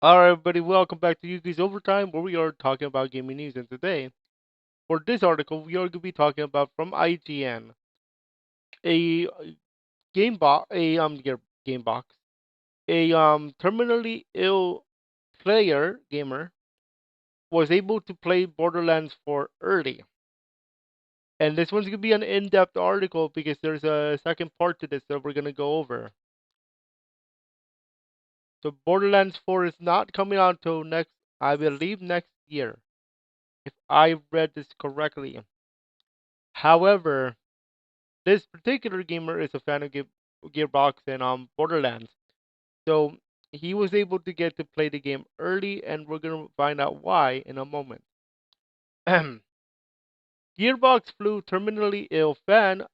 Alright, everybody, welcome back to Yuki's Overtime, where we are talking about gaming news. And today, for this article, we are going to be talking about from IGN, a game box, game box, a terminally ill gamer was able to play Borderlands 4 early. And this one's going to be an in-depth article because there's a second part to this that we're going to go over. So Borderlands 4 is not coming out until I believe next year, if I read this correctly. However, this particular gamer is a fan of Gearbox and Borderlands, so he was able to get to play the game early, and we're gonna find out why in a moment. Gearbox flew terminally ill fan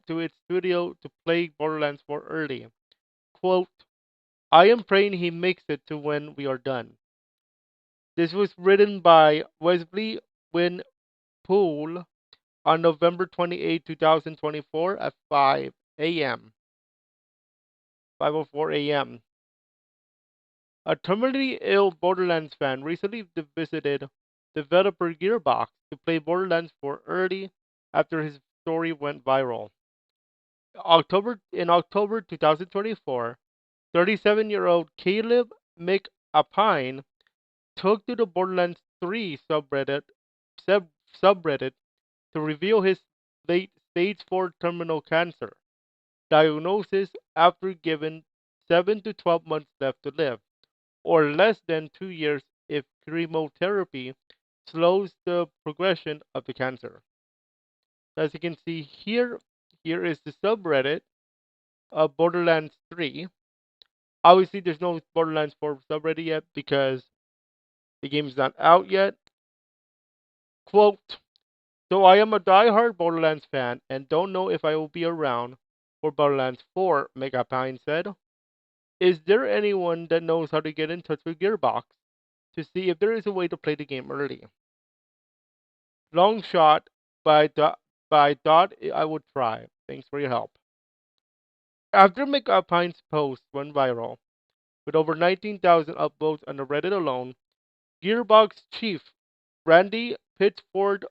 to its studio to play Borderlands 4 early. Quote, I am praying he makes it to when we are done. This was written by Wesley Winpool on November 28, 2024 at 5 a.m. 5:04 a.m. A terminally ill Borderlands fan recently visited developer Gearbox to play Borderlands 4 early after his story went viral. In October 2024, 37-year-old Caleb McAlpine took to the Borderlands 3 subreddit to reveal his late stage 4 terminal cancer diagnosis after given 7 to 12 months left to live, or less than 2 years if chemotherapy slows the progression of the cancer. As you can see here, here is the subreddit of Borderlands 3. Obviously, there's no Borderlands 4 subreddit yet because the game is not out yet. Quote, so I am a die-hard Borderlands fan and don't know if I will be around for Borderlands 4, McAlpine said. Is there anyone that knows how to get in touch with Gearbox to see if there is a way to play the game early? Long shot by Dot. I would try. Thanks for your help. After McAlpine's post went viral, with over 19,000 upvotes on the Reddit alone, Gearbox chief Randy Pitchford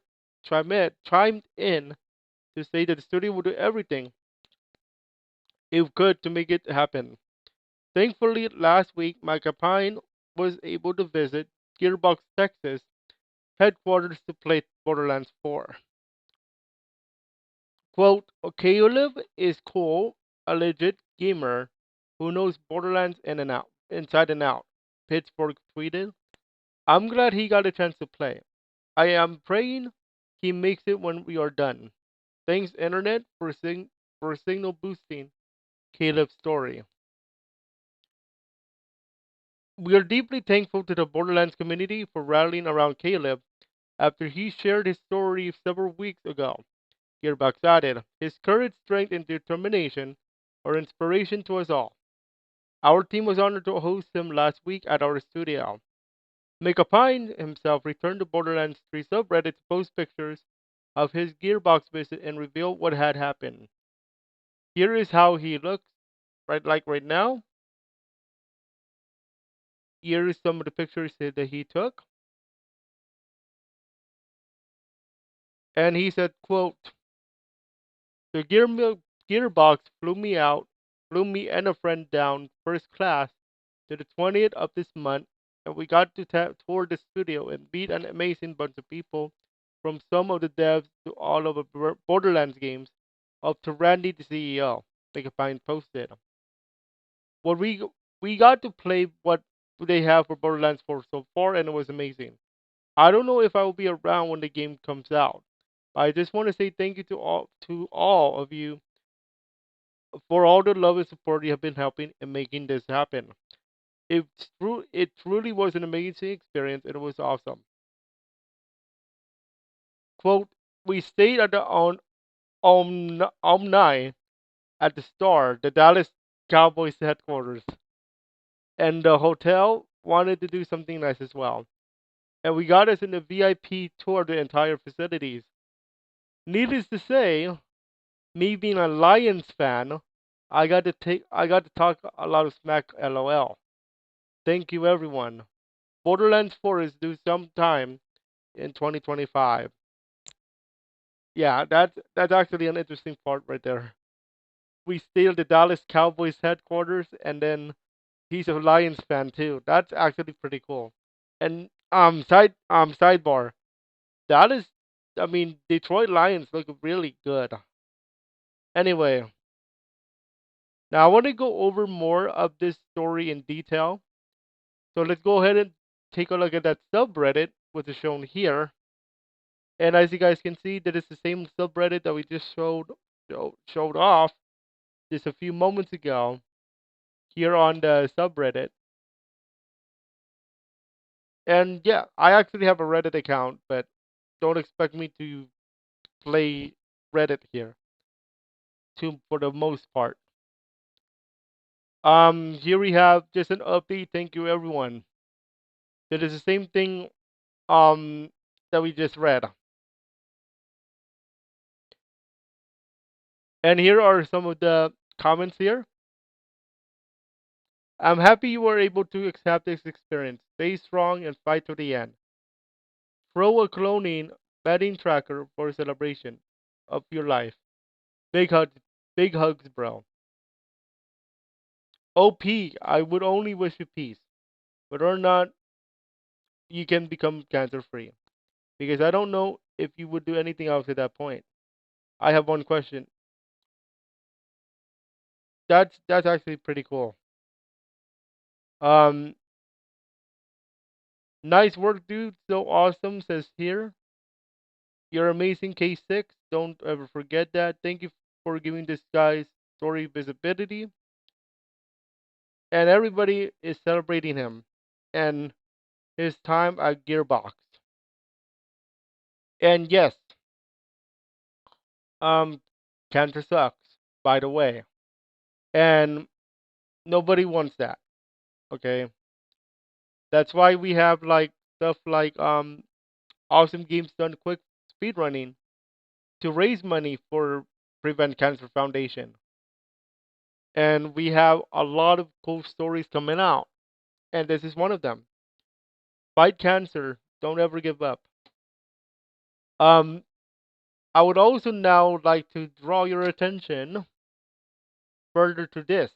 chimed in to say that the studio would do everything it could to make it happen. Thankfully, last week, McAlpine was able to visit Gearbox Texas headquarters to play Borderlands 4. Quote, Caleb is cool, a legit gamer who knows Borderlands inside and out, Pittsburgh tweeted. I'm glad he got a chance to play. I am praying he makes it when we are done. Thanks, Internet, for signal boosting Caleb's story. We are deeply thankful to the Borderlands community for rallying around Caleb after he shared his story several weeks ago. Gearbox added, his courage, strength, and determination are inspiration to us all. Our team was honored to host him last week at our studio. McAlpine himself returned to Borderlands 3 subreddit to post pictures of his Gearbox visit and reveal what had happened. Here is how he looks right now. Here is some of the pictures that he took. And he said, quote, the Gearbox flew me and a friend down first class to the 20th of this month, and we got to tour the studio and meet an amazing bunch of people, from some of the devs to all of the Borderlands games, up to Randy, the CEO. McAlpine posted. What we got to play what they have for Borderlands 4 so far, and it was amazing. I don't know if I will be around when the game comes out. But I just want to say thank you to all of you for all the love and support you have been helping in making this happen. It truly was an amazing experience and it was awesome. Quote, we stayed at the Omni at the Star, the Dallas Cowboys headquarters, and the hotel wanted to do something nice as well. And we got us in a VIP tour of the entire facilities. Needless to say, me being a Lions fan, I got to talk a lot of smack. LOL. thank you everyone. Borderlands 4 is due sometime in 2025. Yeah, that's actually an interesting part right there. We steal the Dallas Cowboys headquarters, and then he's a Lions fan too. That's actually pretty cool. And sidebar. Dallas, I mean Detroit Lions look really good. Anyway, now I want to go over more of this story in detail. So let's go ahead and take a look at that subreddit, which is shown here. And as you guys can see, that is the same subreddit that we just showed off just a few moments ago here on the subreddit. And yeah, I actually have a Reddit account, but don't expect me to play Reddit here too for the most part. Here we have just an update. Thank you everyone. That is the same thing that we just read. And here are some of the comments here. I'm happy you were able to accept this experience. Stay strong and fight to the end. Throw a cloning betting tracker for a celebration of your life. Big hugs, big hugs, bro. OP, I would only wish you peace. Whether or not you can become cancer free. Because I don't know if you would do anything else at that point. I have one question. That's actually pretty cool. Um Nice work, dude. So awesome, says here. You're amazing, K6. Don't ever forget that. Thank you for giving this guy's story visibility. And everybody is celebrating him and his time at Gearbox. And yes, um, cancer sucks, by the way. And nobody wants that. Okay. That's why we have like stuff like awesome games done quick speedrunning to raise money for Prevent Cancer Foundation. And we have a lot of cool stories coming out. And this is one of them. Fight cancer. Don't ever give up. Um, I would also now like to draw your attention further to this.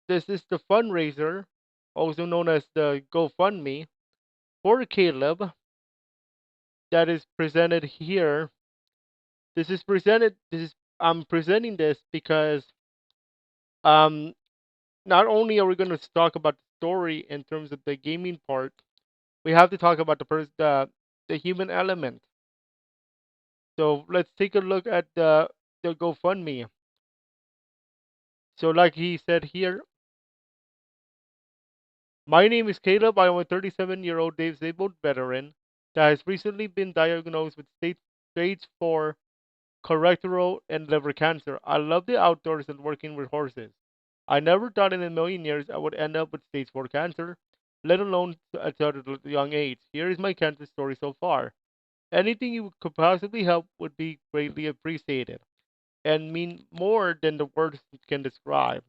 This is the fundraiser, also known as the GoFundMe, for Caleb that is presented here. I'm presenting this because um not only are we going to talk about the story in terms of the gaming part, we have to talk about the human element. So let's take a look at the GoFundMe. So like he said here, my name is Caleb. I am a 37-year-old disabled veteran that has recently been diagnosed with stage 4 colorectal and liver cancer. I love the outdoors and working with horses. I never thought in a million years I would end up with stage 4 cancer, let alone at such a young age. Here is my cancer story so far. Anything you could possibly help would be greatly appreciated and mean more than the words can describe.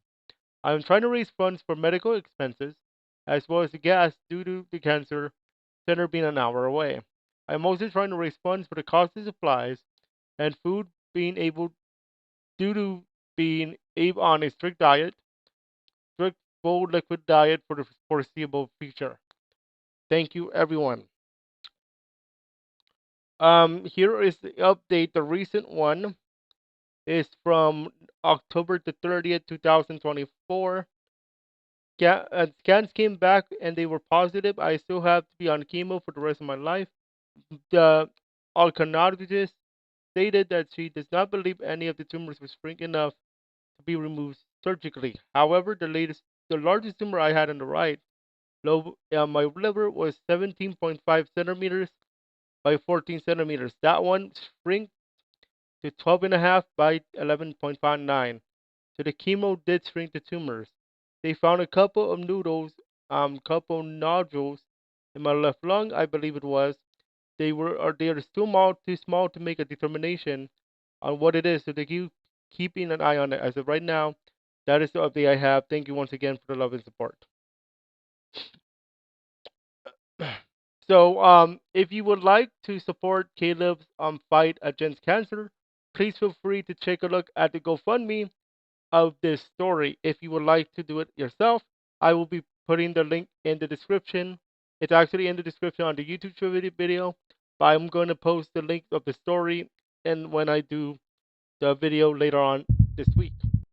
I'm trying to raise funds for medical expenses as well as the gas due to the cancer center being an hour away. I'm also trying to raise funds for the cost of supplies and food being able due to being able on a strict full liquid diet for the foreseeable future. Thank you everyone. Here is the update. The recent one is from October the 30th, 2024. Scans came back and they were positive. I still have to be on chemo for the rest of my life. The oncologist stated that she does not believe any of the tumors was shrink enough to be removed surgically. However, the largest tumor I had on the right my liver was 17.5 centimeters by 14 centimeters. That one shrank to 12.5 by 11.59. So the chemo did shrink the tumors. They found a couple nodules in my left lung, I believe it was. They are too small to make a determination on what it is. So they keep keeping an eye on it. As of right now, that is the update I have. Thank you once again for the love and support. So, if you would like to support Caleb's fight against cancer, please feel free to take a look at the GoFundMe of this story. If you would like to do it yourself, I will be putting the link in the description. It's actually in the description on the YouTube video, but I'm going to post the link of the story and when I do the video later on this week.